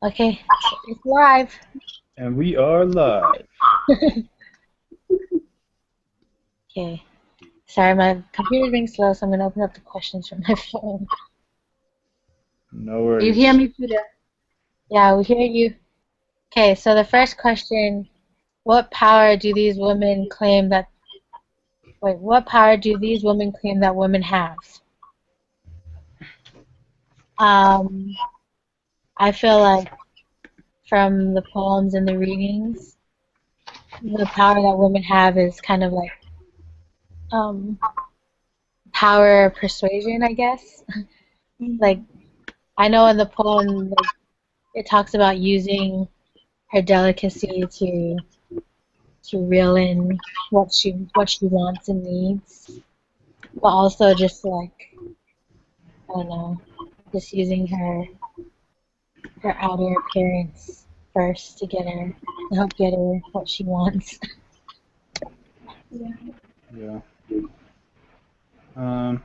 Okay, so it's live. And we are live. Okay. Sorry, my computer's being slow, so I'm gonna open up the questions from my phone. No You hear worries. me, Peter? Yeah, we hear you. Okay, so the first question, what power do these women claim that, wait, what power do these women claim that women have? Um, I feel like from the poems and the readings, the power that women have is kind of like um, power of persuasion, I guess. Like, I know in the poem, like, it talks about using her delicacy to reel in what she wants and needs, but also just like I don't know, just using her outer appearance first to help get her what she wants. Yeah. Yeah. Um,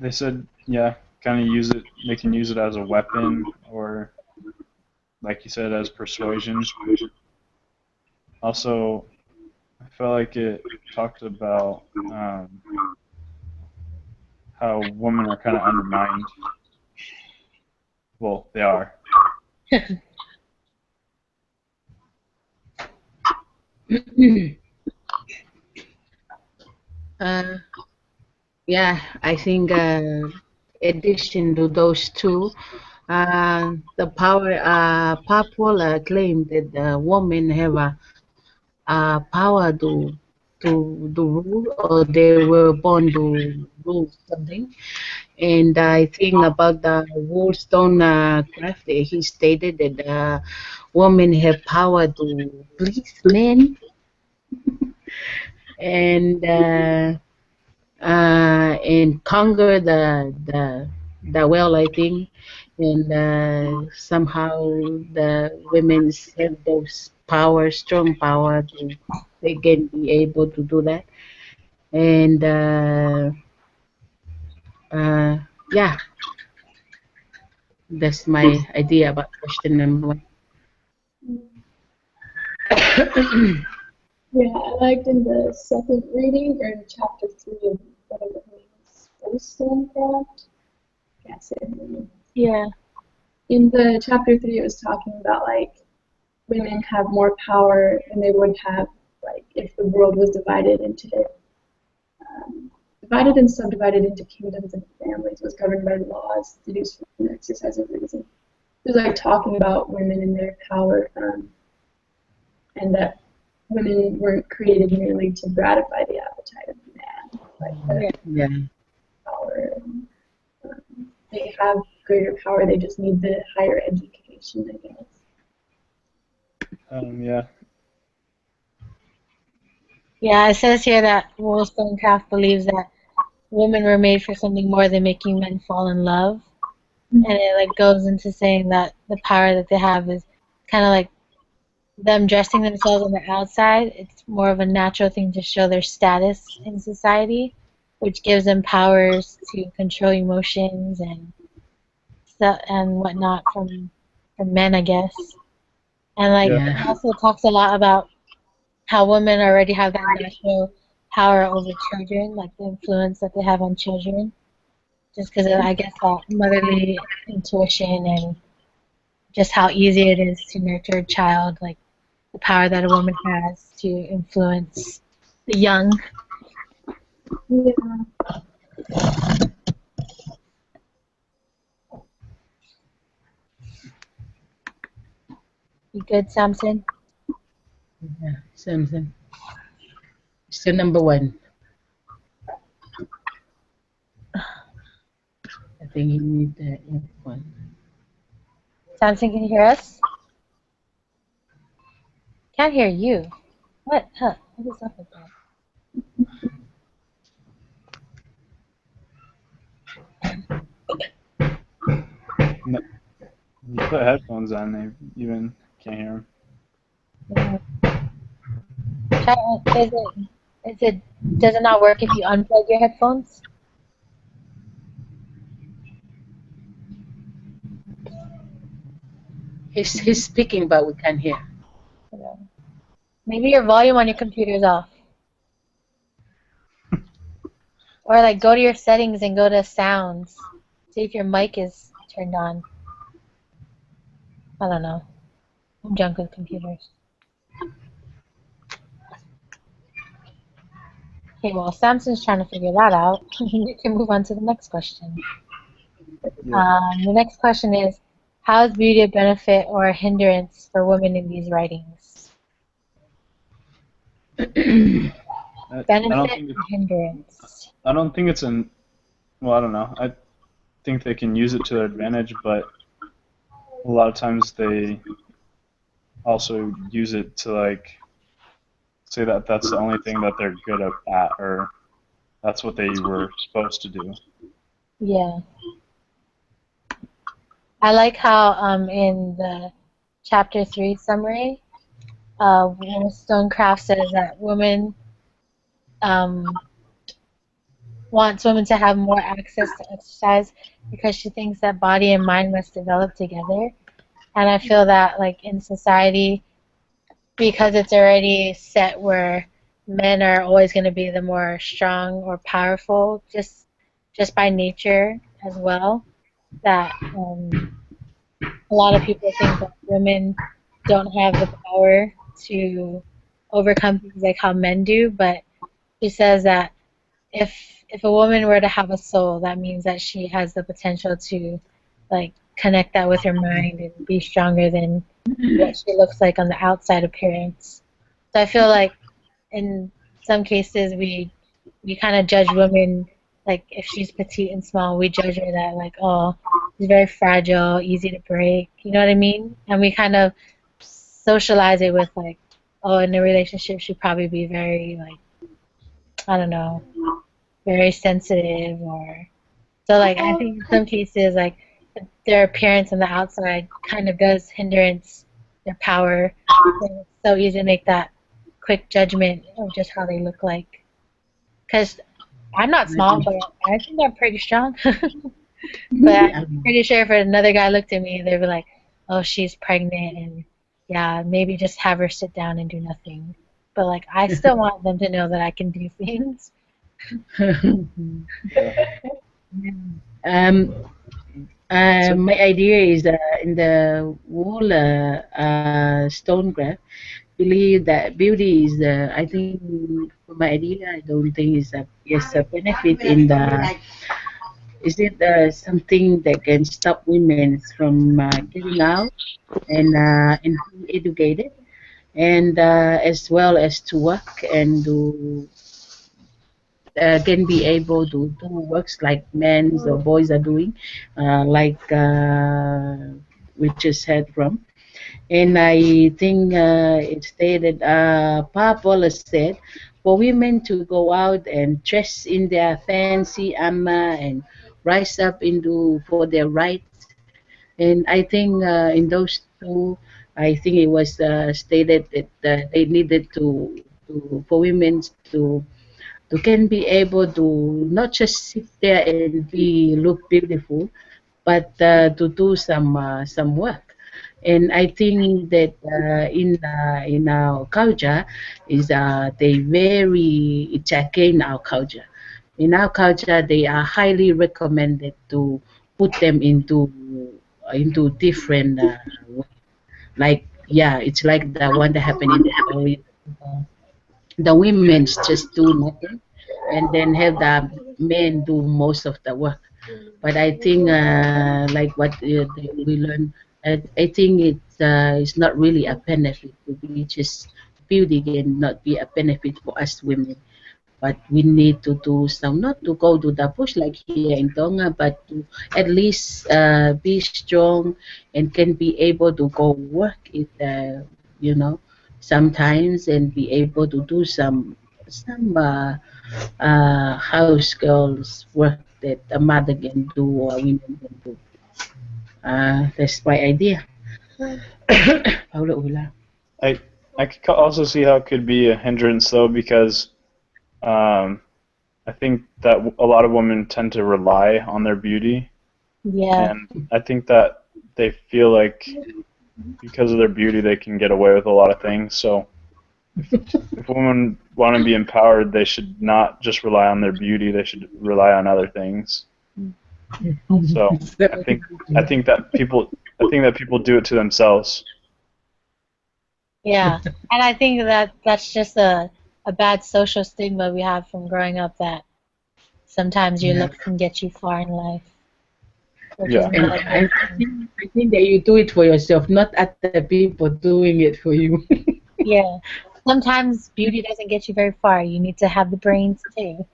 they said, yeah, kind of use it. They can use it as a weapon, or like you said, as persuasion. Also, I felt like it talked about how women are kind of undermined. Well, they are. Uh, yeah, I think addition to those two, the people claim that the women have a power to rule, or they were born to rule something. And I think about the Wollstonecraft, he stated that women have power to please men and conquer the world, I think. And somehow the women have those power, strong power to they can be able to do that. And uh, yeah, that's my idea about question number one. Yeah, I liked in the second reading or in chapter 3 of whatever her name is, Wollstonecraft. Can't say her name. Yeah, In the chapter 3, it was talking about like women have more power than they would have like if the world was um, divided and subdivided into kingdoms and families, was governed by laws deduced from the exercise of reason. It was like talking about women and their power, and that women weren't created merely to gratify the appetite of man, like yeah, that Yeah, power. They have greater power. They just need the higher education, I guess. Yeah. yeah. It says here that Wollstonecraft believes that women were made for something more than making men fall in love, and it like goes into saying that the power that they have is kind of like them dressing themselves on the outside. It's more of a natural thing to show their status in society, which gives them powers to control emotions and stuff and whatnot from men, I guess. And like Yeah. it yeah, also talks a lot about how women already have that natural power over children, like the influence that they have on children, just because of I guess that motherly intuition and just how easy it is to nurture a child, like the power that a woman has to influence the young. Yeah. You good, Samson? yeah. Same. Still number one. I think you need the one. Samson, can you hear us? Can't hear you. What? Huh? What is up with that? No, you put headphones on, they even can't hear them. Yeah. Try, does it not work if you unplug your headphones? He's speaking, but we can't hear. Maybe your volume on your computer is off. Or like go to your settings and go to sounds. See if your mic is turned on. I don't know. I'm junk with computers. Okay, well, Samson's trying to figure that out. We can move on to the next question. Yeah. The next question is, how is beauty a benefit or a hindrance for women in these writings? I don't Benefit think or hindrance? I don't think it's an. Well, I don't know. I think they can use it to their advantage, but a lot of times they also use it to like say that that's the only thing that they're good at, or that's what they were supposed to do. Yeah. I like how in the chapter 3 summary, Stonecraft says that women wants women to have more access to exercise because she thinks that body and mind must develop together. And I feel that like in society, because it's already set where men are always going to be the more strong or powerful, just by nature as well, that a lot of people think that women don't have the power to overcome things like how men do. But she says that if a woman were to have a soul, that means that she has the potential to like connect that with her mind and be stronger than what she looks like on the outside appearance. So I feel like in some cases we kind of judge women, like if she's petite and small, we judge her that like, oh, she's very fragile, easy to break, you know what I mean? And we kind of socialize it with like, oh, in a relationship she'd probably be very like, I don't know, very sensitive, or so like I think in some cases like their appearance on the outside kind of does hindrance their power. And it's so easy to make that quick judgment of just how they look like. Because I'm not small, but I think I'm pretty strong. But I'm pretty sure if another guy looked at me, they'd be like, oh, she's pregnant, and yeah, maybe just have her sit down and do nothing. But like, I still want them to know that I can do things. um, my idea is in the whole Stonecraft believe that beauty is the. I think for my idea, I don't think is a benefit in the. Is it something that can stop women from getting out and being educated, and as well as to work and do can be able to do works like men or boys are doing, like we just heard from. And I think it stated, Paul said, for women to go out and dress in their fancy armor and rise up into for their rights. And I think in those two, I think it was stated that they needed for women to can be able to not just sit there and be look beautiful, but to do some work. And I think that in our culture is they very it's again our culture. In our culture, they are highly recommended to put them into different like yeah, it's like the one that happened in the story. The women just do nothing, and then have the men do most of the work. But I think, like what we learn, I think it's not really a benefit to be just beauty and not be a benefit for us women. But we need to do some, not to go to the bush like here in Tonga, but to at least be strong and can be able to go work if, you know, sometimes and be able to do some house girls work that a mother can do or women can do. That's my idea. Paula Ula. I could also see how it could be a hindrance though, because I think that a lot of women tend to rely on their beauty, Yeah. and I think that they feel like because of their beauty, they can get away with a lot of things. So if women want to be empowered, they should not just rely on their beauty. They should rely on other things. So I think that people do it to themselves. Yeah, and I think that that's just a bad social stigma we have from growing up, that sometimes your looks can get you far in life, which Yeah. is And not a good thing. I think that you do it for yourself, not other people doing it for you. Yeah, sometimes beauty doesn't get you very far. You need to have the brains too,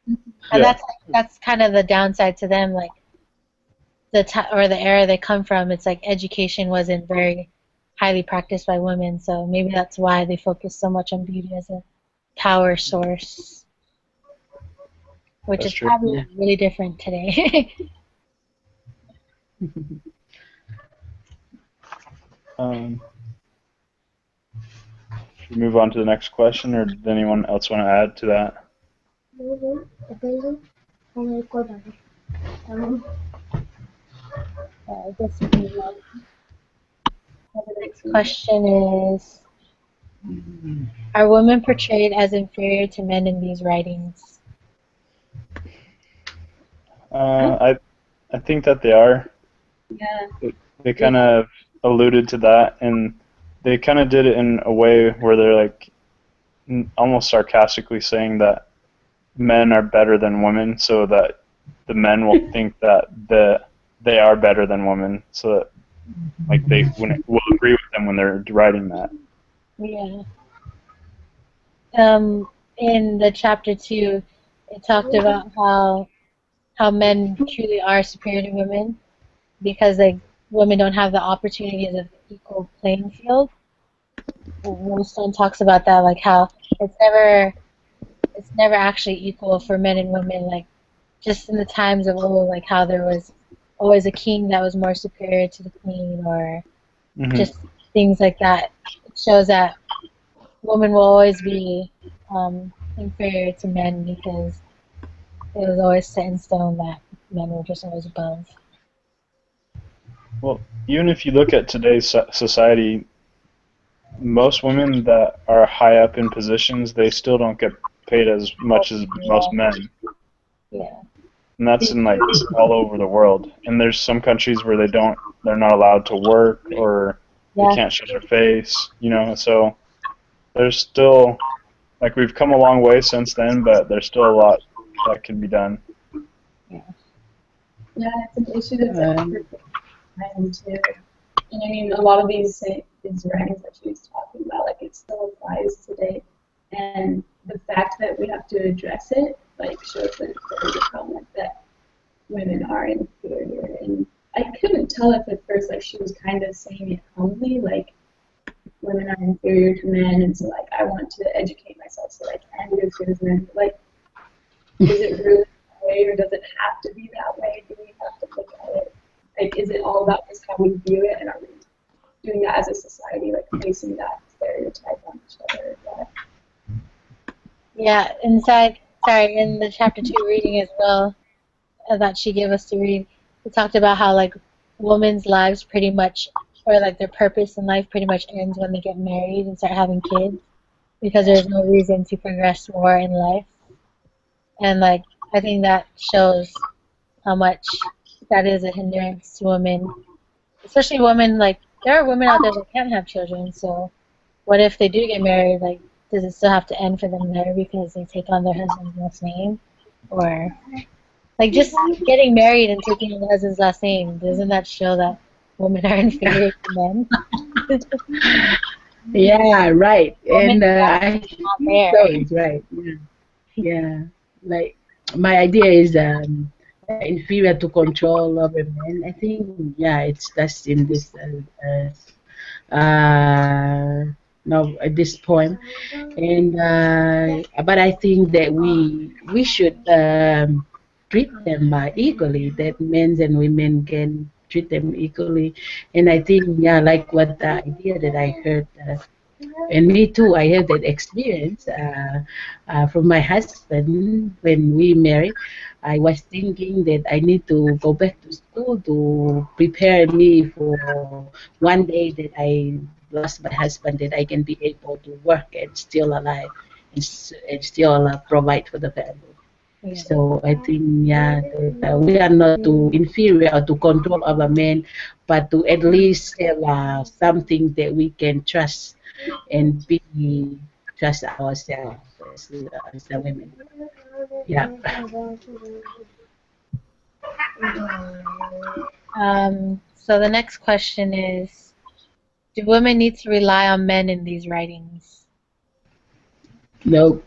and Yeah. that's kind of the downside to them. Like or the era they come from, it's like education wasn't very highly practiced by women, so maybe that's why they focus so much on beauty as a power source, which That's is true. probably really different today. Should we move on to the next question, or does anyone else want to add to that? I guess we can move on. The next question is, are women portrayed as inferior to men in these writings? I think that they are. Yeah. They kind of alluded to that, and they kind of did it in a way where they're like almost sarcastically saying that men are better than women, so that the men will think that they are better than women, so that like they will agree with them when they're writing that. Yeah. In the chapter 2, it talked about how men truly are superior to women because like women don't have the opportunities of equal playing field. Wollstone talks about that, like how it's never actually equal for men and women. Like just in the times of old, like how there was always a king that was more superior to the queen, or just things like that. It shows that women will always be inferior to men because it was always set in stone that men were just always above. Well, even if you look at today's society, most women that are high up in positions, they still don't get paid as much as most men. Yeah. And that's in like all over the world. And there's some countries where they're not allowed to work, or they can't show their face, so there's still, like, we've come a long way since then, but there's still a lot that can be done. Yeah, it's an issue that's time too. And I mean, a lot of these writings that she was talking about, like, it still applies today. And the fact that we have to address it, like, shows that there's a problem that women are inferior. And I couldn't tell if at first, like, she was kind of saying it humbly, like, women are inferior to men, and so, like, I want to educate myself so, like, I'm as good as men. Like, is it really that way, or does it have to be that way? Do we have to look at it? Like, is it all about just how we view it, and are we doing that as a society, like placing that stereotype on each other? Yeah, in the chapter 2 reading as well, that she gave us to read, it talked about how, like, women's lives pretty much, or like their purpose in life pretty much ends when they get married and start having kids, because there's no reason to progress more in life. And like, I think that shows how much that is a hindrance to women, especially women. Like, there are women out there that can't have children, so what if they do get married? Like, does it still have to end for them there because they take on their husband's last name? Or, like, just getting married and taking on the husband's last name, doesn't that show that women are inferior to men? Yeah, right. And I think there. so, it's right. Yeah. Like, my idea is inferior to control over men. I think, that's in this no, this poem. And but I think that we should treat them equally, that men and women can treat them equally. And I think, like what the idea that I heard And me too, I have that experience from my husband when we married. I was thinking that I need to go back to school to prepare me for one day that I lost my husband, that I can be able to work and still alive and still provide for the family. Yeah. So I think, yeah, that, we are not to inferior or to control our men, but to at least have something that we can trust and be trust ourselves as the women. Yeah. So the next question is, do women need to rely on men in these writings? No.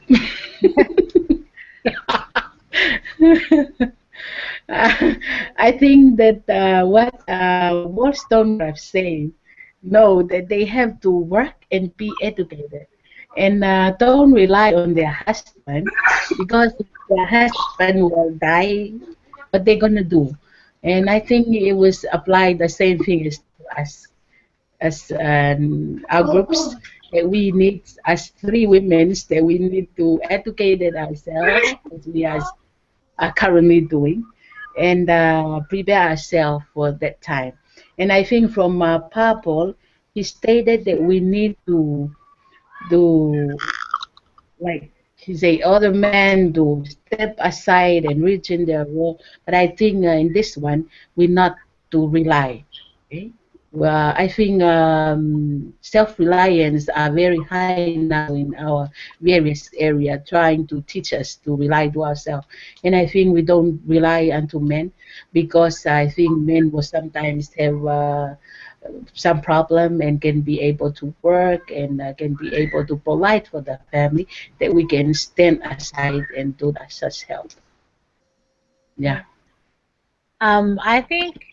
I think that what Wollstonecraft saying, no, that they have to work and be educated, and don't rely on their husband, because if their husband will die, what they gonna do? And I think it was applied the same thing as to us, as our groups, that we need, as three women, that we need to educate ourselves as we are currently doing, and prepare ourselves for that time. And I think from Purple, he stated that we need to do, like he say, other men do step aside and reach in their role. But I think in this one, we not to rely. Okay? Well, I think self-reliance are very high now in our various area, trying to teach us to rely to ourselves. And I think we don't rely unto men, because I think men will sometimes have some problem and can be able to work and can be able to provide for the family, that we can stand aside and do that such help. Yeah. I think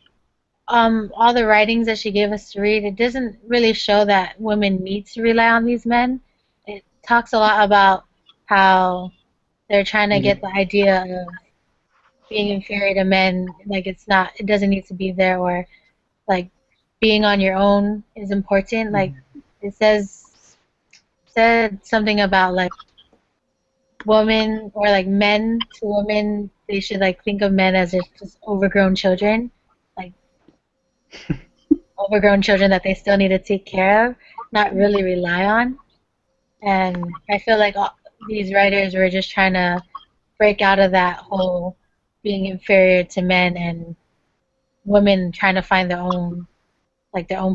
all the writings that she gave us to read, it doesn't really show that women need to rely on these men. It talks a lot about how they're trying to get the idea of being inferior to men, like it doesn't need to be there, or like being on your own is important. Like it said something about like women or like men to women, they should like think of men as if just overgrown children, like overgrown children that they still need to take care of, not really rely on. And I feel like these writers were just trying to break out of that whole being inferior to men, and women trying to find their own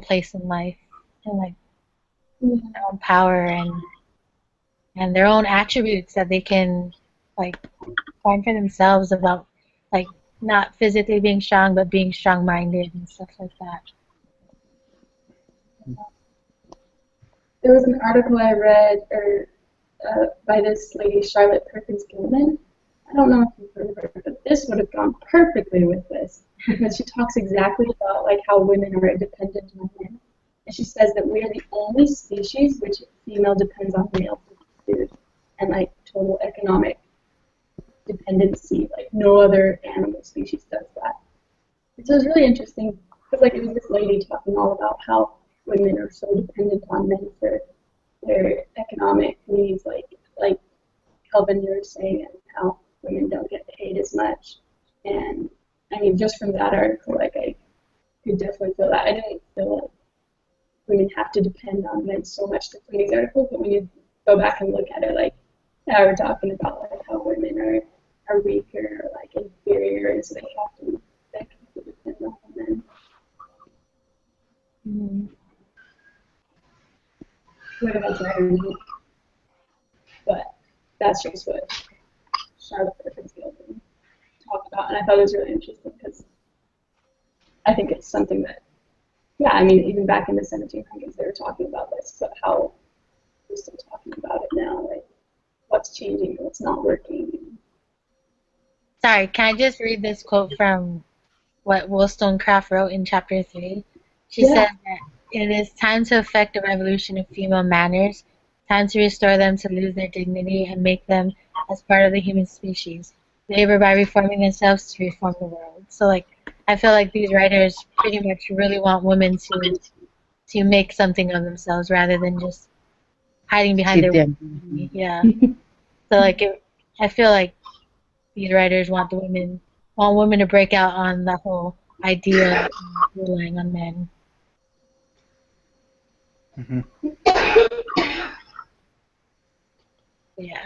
place in life, and like their own power and their own attributes that they can like find for themselves about like not physically being strong but being strong-minded and stuff like that. There was an article I read by this lady, Charlotte Perkins Gilman. I don't know if you've heard of her, but this would have gone perfectly with this, because she talks exactly about like how women are dependent on men. And she says that we are the only species which female depends on male for food and like total economic dependency. Like no other animal species does that. And so it was really interesting, because like it was this lady talking all about how women are so dependent on men for their economic needs, like Kelvin, you were saying, and how women don't get paid as much. And I mean, just from that article, like I could definitely feel that. I didn't feel like women have to depend on men so much to find these articles, but when you go back and look at it, like yeah, we're talking about like how women are weaker or like inferior, and so they have to depend on men. Mm-hmm. What about that? But that's just what Charlotte Perkins Gilman talked about, and I thought it was really interesting because I think it's something that, yeah, I mean, even back in the 1700s they were talking about this, but how we're still talking about it now, like what's changing, what's not working. Sorry, can I just read this quote from what Wollstonecraft wrote in chapter 3? She says that it is time to effect a revolution of female manners, time to restore them, to lose their dignity and make them as part of the human species. Labor by reforming themselves to reform the world. So like I feel like these writers pretty much really want women to make something of themselves rather than just hiding behind sit their there. womanly. Yeah. So like I feel like these writers want women to break out on the whole idea of relying on men. Hmm. Yeah.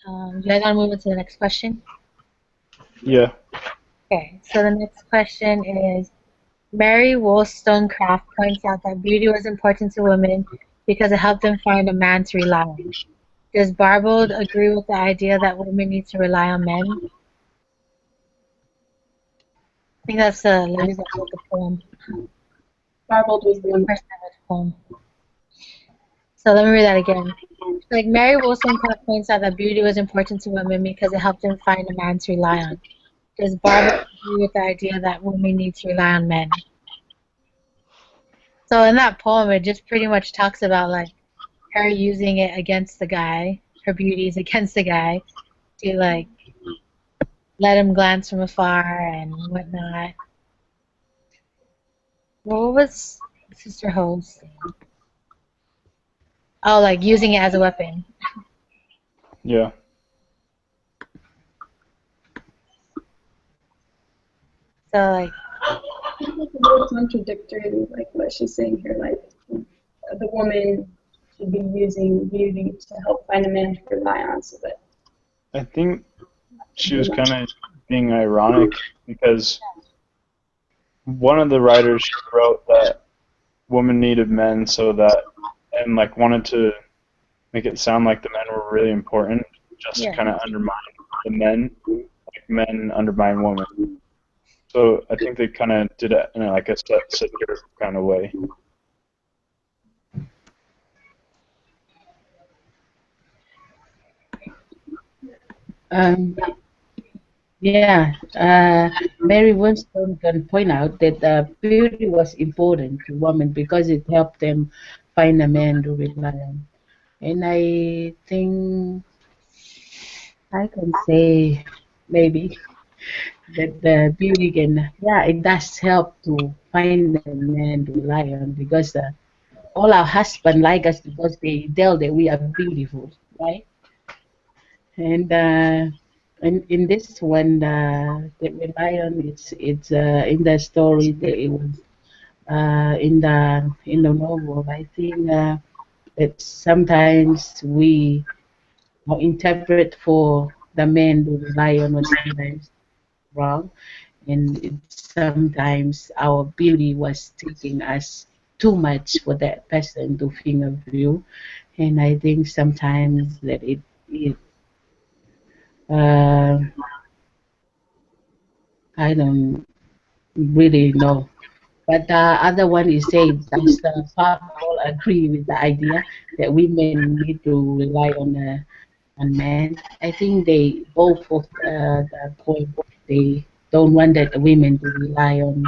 You guys want to move on to the next question? Yeah. Okay. So the next question is, Mary Wollstonecraft points out that beauty was important to women because it helped them find a man to rely on. Does Barbauld agree with the idea that women need to rely on men? I think that's the lady that wrote the poem. Barbold was the The one. person that wrote the poem. So let me read that again. Like Mary Wollstonecraft points out that beauty was important to women because it helped them find a man to rely on. Does Barbauld agree with the idea that women need to rely on men? So in that poem, it just pretty much talks about like her using it against the guy, her beauties against the guy, to like let him glance from afar and whatnot. What was Sister Ho's thing? Oh, like using it as a weapon. Yeah. So like, It's a little contradictory, like what she's saying here. Like the woman should be using beauty to help find a man to rely on, so that. I think she was kind of being ironic because one of the writers wrote that women needed men so that, and like wanted to make it sound like the men were really important, just to yeah. kind of undermine the men, like men undermine women. So I think they kind of did it in like a satirical kind of way. Um, yeah, Mary Wollstonecraft point out that beauty was important to women because it helped them find a man to rely on. And I think I can say maybe that the beauty can, yeah, it does help to find a man to rely on because all our husbands like us because they tell that we are beautiful, right? And in this one, the lion, it's in the story that it was in the novel. I think that sometimes we interpret for the men to rely on was sometimes wrong, and sometimes our beauty was taking us too much for that person to think of you, and I think sometimes that it uh, I don't really know. But the other one is saying does the Paul agree with the idea that women need to rely on men? I think they both of the point they don't want that the women to rely on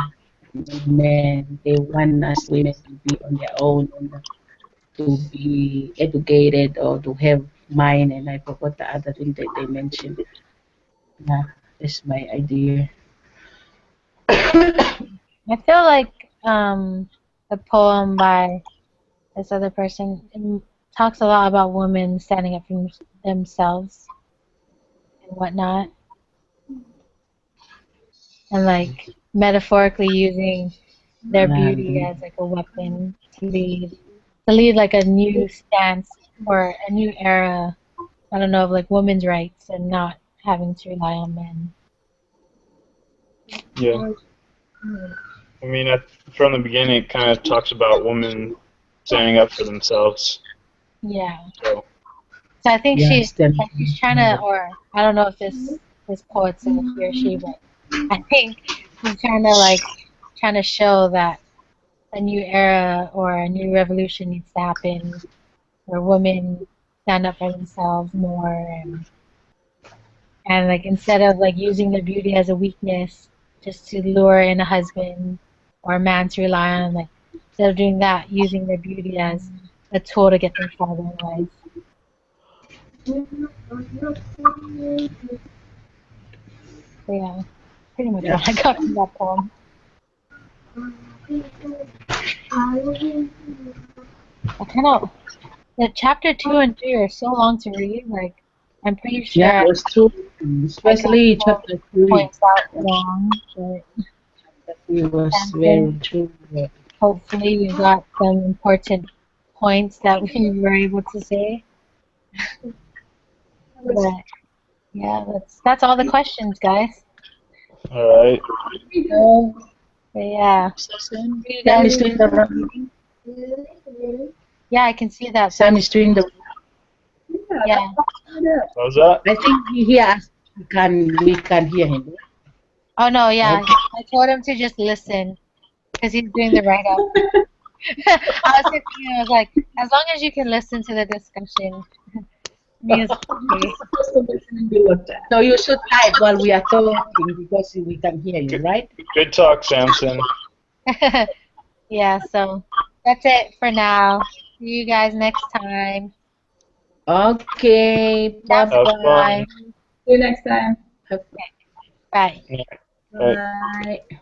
men. They want us women to be on their own and to be educated or to have mind. And I forgot the other thing that they mentioned. Yeah, that's my idea. I feel like the poem by this other person talks a lot about women standing up for themselves and whatnot, and like metaphorically using their beauty as like a weapon to lead like a new stance or a new era. I don't know, of like women's rights and not having to rely on men. Yeah. I mean, from the beginning, it kind of talks about women standing up for themselves. Yeah. So, So I think Yes, then. she's trying to, or I don't know if this poet said he or she, but I think she's trying to show that a new era or a new revolution needs to happen where women stand up for themselves more and like instead of like using their beauty as a weakness just to lure in a husband or a man to rely on, like instead of doing that, using their beauty as a tool to get them farther in life. So yeah, pretty much Yeah. what I got from that poem. I kind of the chapter 2 and 3 are so long to read. Like, I'm pretty sure Yeah, that's true. I got Especially more chapter 3. points out wrong. But It was very Samson, true. hopefully, you got some important points that we were able to say. But yeah, that's all the questions, guys. All right. But yeah, Sun see you Sun guys. is doing the wrong. Yeah, I can see that. Sun is doing the. Yeah. What was that? I think he hear us. We can hear him. Oh no, yeah. Okay. I told him to just listen because he's doing the write up. I was thinking, I was like, as long as you can listen to the discussion, me is okay. Supposed to listen and be looked at. So you should type while we are talking because we can hear you, right? Good talk, Samson. Yeah, so that's it for now. See you guys next time. Okay. Bye Have Have bye. fun. See you next time. Bye. Bye. Bye.